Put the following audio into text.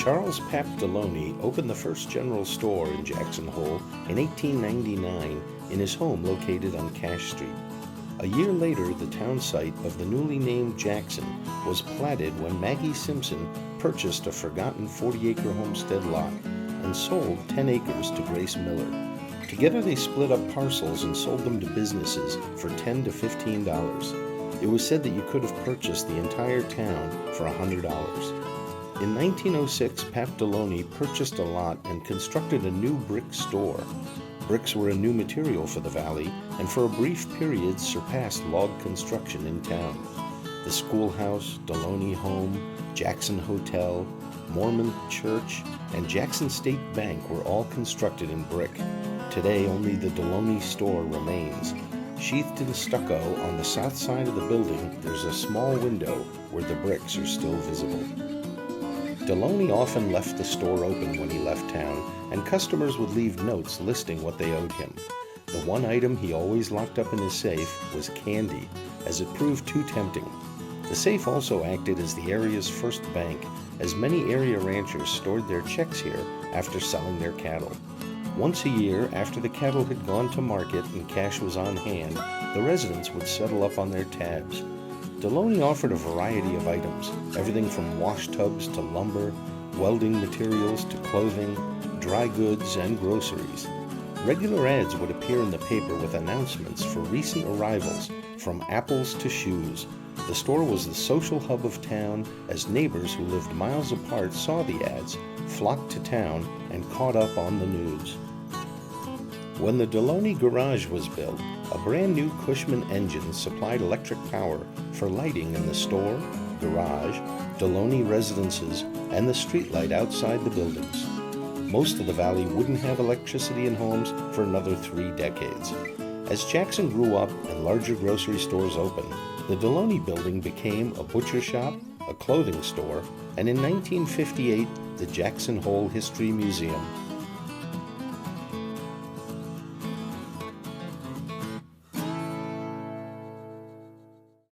Charles Pap Deloney opened the first general store in Jackson Hole in 1899 in his home located on Cash Street. A year later, the town site of the newly named Jackson was platted when Maggie Simpson purchased a forgotten 40-acre homestead lot and sold 10 acres to Grace Miller. Together they split up parcels and sold them to businesses for $10 to $15. It was said that you could have purchased the entire town for $100. In 1906, Pap Deloney purchased a lot and constructed a new brick store. Bricks were a new material for the valley and for a brief period surpassed log construction in town. The schoolhouse, Deloney Home, Jackson Hotel, Mormon Church, and Jackson State Bank were all constructed in brick. Today, only the Deloney Store remains. Sheathed in stucco on the south side of the building, there's a small window where the bricks are still visible. Deloney often left the store open when he left town, and customers would leave notes listing what they owed him. The one item he always locked up in his safe was candy, as it proved too tempting. The safe also acted as the area's first bank, as many area ranchers stored their checks here after selling their cattle. Once a year, after the cattle had gone to market and cash was on hand, the residents would settle up on their tabs. Deloney offered a variety of items, everything from wash tubs to lumber, welding materials to clothing, dry goods, and groceries. Regular ads would appear in the paper with announcements for recent arrivals, from apples to shoes. The store was the social hub of town, as neighbors who lived miles apart saw the ads, flocked to town, and caught up on the news. When the Deloney garage was built, a brand new Cushman engine supplied electric power for lighting in the store, garage, Deloney residences, and the streetlight outside the buildings. Most of the valley wouldn't have electricity in homes for another 3 decades. As Jackson grew up and larger grocery stores opened, the Deloney building became a butcher shop, a clothing store, and in 1958, the Jackson Hole History Museum.